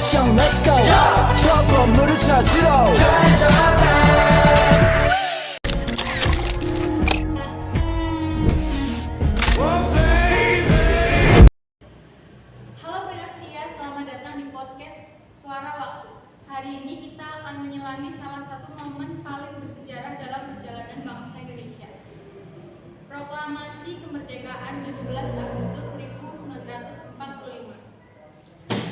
액션 let's go 저 건물을 찾으러 Halo pendengar setia, selamat datang di podcast Suara Waktu. Hari ini kita akan menyelami salah satu momen paling bersejarah dalam perjalanan bangsa Indonesia. Proklamasi Kemerdekaan 17 Agustus 1945.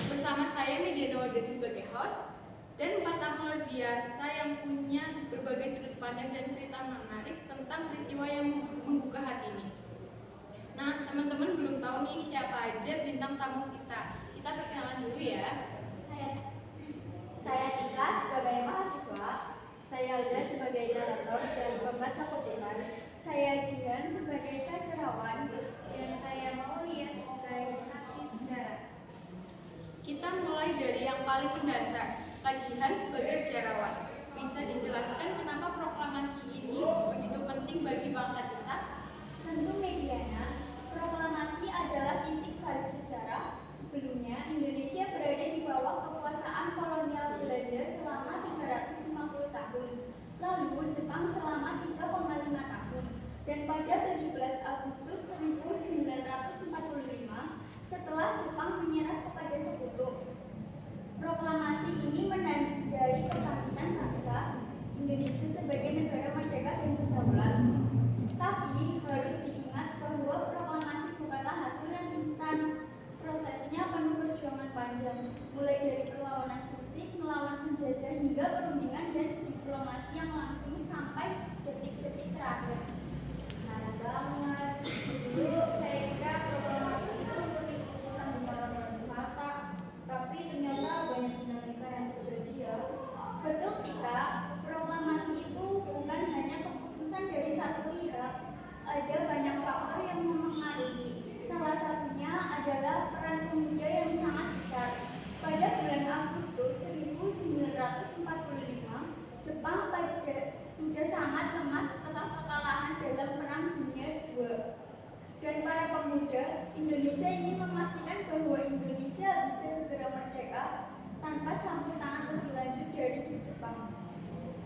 Bersama saya Mediana Wardani sebagai host dan 4 tamu luar biasa yang punya berbagai sudut pandang dan cerita menarik tentang peristiwa yang membuka hati ini. Nah, teman-teman belum tahu nih siapa aja bintang tamu kita. Kita perkenalan dulu ya. Saya Tika sebagai mahasiswa. Saya Alda sebagai narator dan pembaca kutipan. Saya Jihan sebagai sejarawan. Dan saya Maulia sebagai saksi sejarah. Kita mulai dari yang paling mendasar. Kak Jihan sebagai sejarawan, bisa dijelaskan kenapa proklamasi ini begitu penting bagi bangsa kita? Tentu Mediana, proklamasi adalah titik balik sejarah. Sebelumnya, Indonesia berada di bawah kekuasaan kolonial Belanda selama 350 tahun. Lalu, Jepang selama 3,5 tahun. Dan pada 17 Agustus 1945, setelah Jepang menyerah kepada sekutu, proklamasi ini menandai kebangkitan bangsa Indonesia sebagai negara merdeka dan berdaulat. Tapi harus diingat bahwa proklamasi bukanlah hasil yang instan. Prosesnya penuh perjuangan panjang, mulai dari perlawanan fisik, melawan penjajah hingga perundingan dan diplomasi yang langsung sampai detik-detik terakhir. Menarik banget. Dulu saya kira proklamasi itu seperti keputusan Bung Hatta, tapi ternyata banyak dinamika yang terjadi ya. Betul Tika, proklamasi itu bukan hanya keputusan dari satu pihak, ada banyak faktor yang mempengaruhi. Salah satunya adalah peran pemuda yang sangat besar. Pada bulan Agustus 1945, Jepang sudah sangat lemah setelah kekalahan dalam Perang Dunia II. Dan para pemuda Indonesia ingin memastikan bahwa Indonesia bisa segera merdeka tanpa campur tangan lebih lanjut dari Jepang.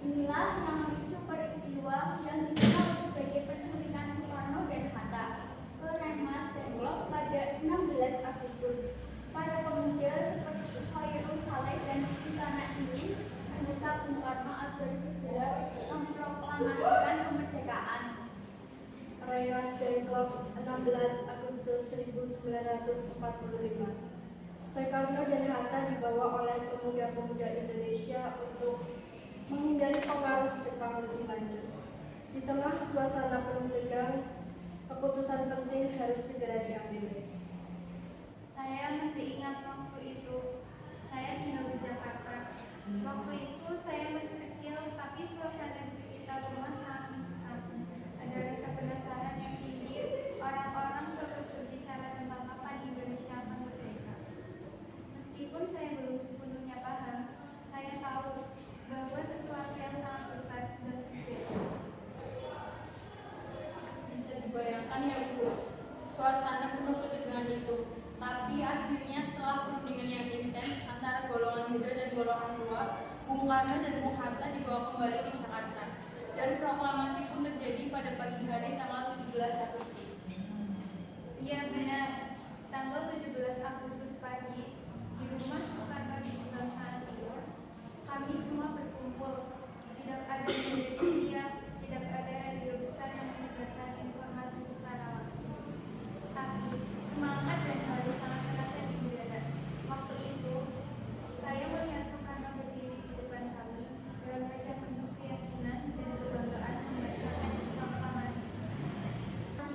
Inilah yang memicu peristiwa yang dikenal sebagai penculikan Soekarno dan Hatta ke Renmas dan Blok pada 16 Agustus. Para pemuda seperti Khairul Saleh dan Ikana ingin mendesak Bung Karno agar segera memproklamasikan kemerdekaan. Rengas Dengklok 16 Agustus 1945. Soekarno dan Hatta dibawa oleh pemuda-pemuda Indonesia untuk menghindari pengaruh Jepang lebih lanjut. Di tengah suasana penuh tegang, keputusan penting harus segera diambil. Saya masih ingat waktu itu. Saya tinggal di Jakarta. Waktu itu saya masih kecil, tapi suasana di sekitar rumah sangat mencekam. Ada rasa penasaran yang tinggi. Orang-orang terus berbicara tentang kapan Indonesia akan merdeka. Meskipun saya belum sepenuhnya paham, saya tahu bahwa sesuatu yang sangat besar sedang terjadi. Bisa dibayangkan ya Bu, suasana penuh ketegangan itu. Tapi akhirnya setelah perundingan yang intens antara golongan muda dan golongan tua, Bung Karno dan Bung Hatta dibawa kembali di Jakarta. Dan proklamasi pun terjadi pada pagi hari tanggal 17 Agustus. Iya benar, tanggal 17 Agustus pagi, di rumah Soekarno di Pegangsaan Timur, kami semua berkumpul. Tidak ada media sosial, tidak ada radio besar yang menyebarkan informasi secara langsung. Tapi semangat dan haru sangat terasa di udara. Waktu itu, saya melihat Soekarno berdiri di depan kami dalam wajah penuh keyakinan dan kebanggaan membacakan proklamasi.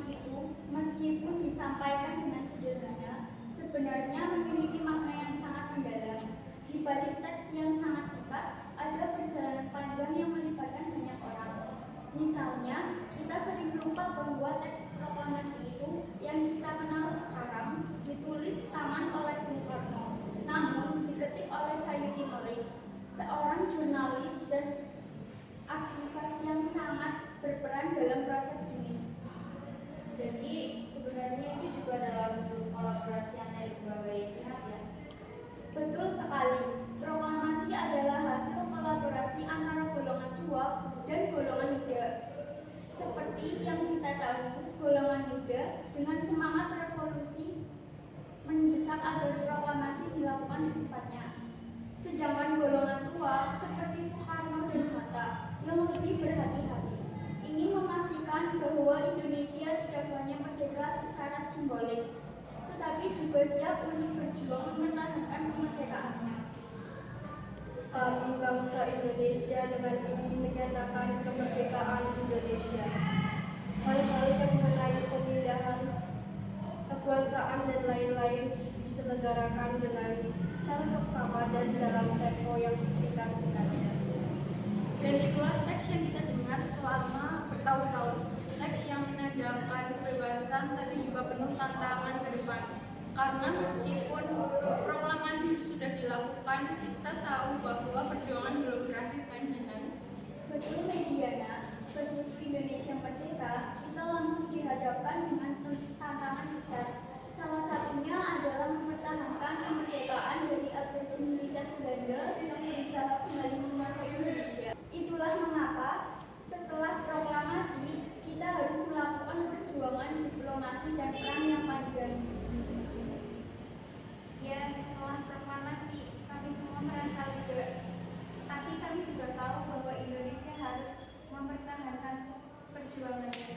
Itu, meskipun disampaikan dengan sederhana, sebenarnya memiliki makna yang sangat mendalam. Di balik teks yang sangat singkat, ada perjalanan panjang yang melibatkan banyak orang. Misalnya, kita sering lupa bahwa teks proklamasi itu yang kita kenal sekarang ditulis tangan oleh Bung Karno, namun diketik oleh Sayuti Melik, seorang jurnalis dan aktivis yang sangat berperan dalam proses ini. Jadi sebenarnya itu juga dalam bentuk kolaborasi antar berbagai pihak ya. Betul sekali. sekali. Proklamasi adalah hasil kolaborasi antara golongan tua dan golongan muda. Seperti yang kita tahu, golongan muda dengan semangat revolusi mendesak agar proklamasi dilakukan secepatnya. Sedangkan golongan tua seperti Soekarno dan Hatta yang lebih berhati-hati ingin memastikan bahwa Indonesia tidak hanya merdeka secara simbolik, tetapi juga siap untuk berjuang mempertahankan kemerdekaannya. Kami bangsa Indonesia dengan ini menyatakan kemerdekaan Indonesia. Hal-hal yang mengenai pemindahan kekuasaan dan lain-lain diselenggarakan dengan cara seksama dan dalam tempo yang sesingkat-singkatnya. Dan itulah teks yang kita dengar selama bertahun-tahun. Teks yang menandakan kebebasan tapi juga penuh tantangan ke depan. Karena meskipun proklamasi sudah dilakukan, kita tahu bahwa perjuangan belum berakhir kan, Jihan? Betul, Mediana. Begitu Indonesia merdeka, kita langsung dihadapkan dengan tantangan besar. Salah satunya adalah mempertahankan kemerdekaan dari agresi militer Belanda yang berusaha kembali menguasai Indonesia. Itulah mengapa setelah proklamasi, kita harus melakukan perjuangan diplomasi dan perang yang panjang. Ya, setelah proklamasi, kami semua merasa lega. Tapi kami juga tahu bahwa Indonesia harus mempertahankan perjuangannya.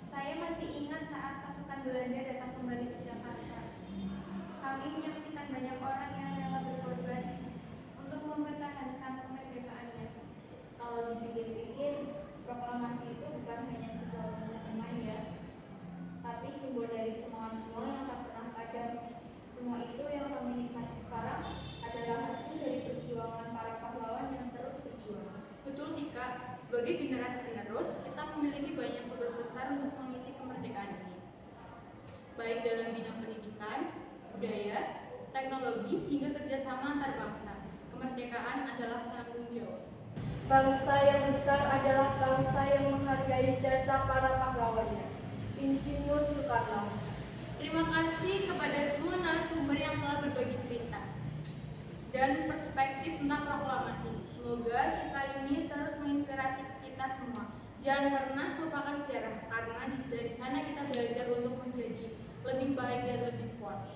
Saya masih ingat saat pasukan Belanda datang kembali ke Jakarta. Kami menyaksikan banyak orang yang rela berkorban untuk mempertahankan kemerdekaannya. Kalau dipikir-pikir, proklamasi itu bukan hanya sebuah pengumuman ya, tapi simbol dari semua juang yang tak pernah padam. Semua itu yang kami nikmati sekarang adalah hasil dari perjuangan para pahlawan yang terus berjuang. Betul, Tika. Sebagai generasi penerus, kita memiliki banyak tugas besar untuk mengisi kemerdekaan ini. Baik dalam bidang pendidikan, budaya, teknologi, hingga kerjasama antar bangsa. Kemerdekaan adalah tanggung jawab. Bangsa yang besar adalah bangsa yang menghargai jasa para pahlawannya. Insinyur Soekarno. Terima kasih kepada semua narasumber yang telah berbagi cerita dan perspektif tentang proklamasi. Semoga kisah ini terus menginspirasi kita semua. Jangan pernah lupakan sejarah, karena dari sana kita belajar untuk menjadi lebih baik dan lebih kuat.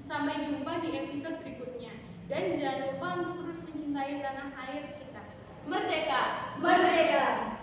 Sampai jumpa di episode berikutnya. Dan jangan lupa untuk terus mencintai tanah air kita. Merdeka! Merdeka!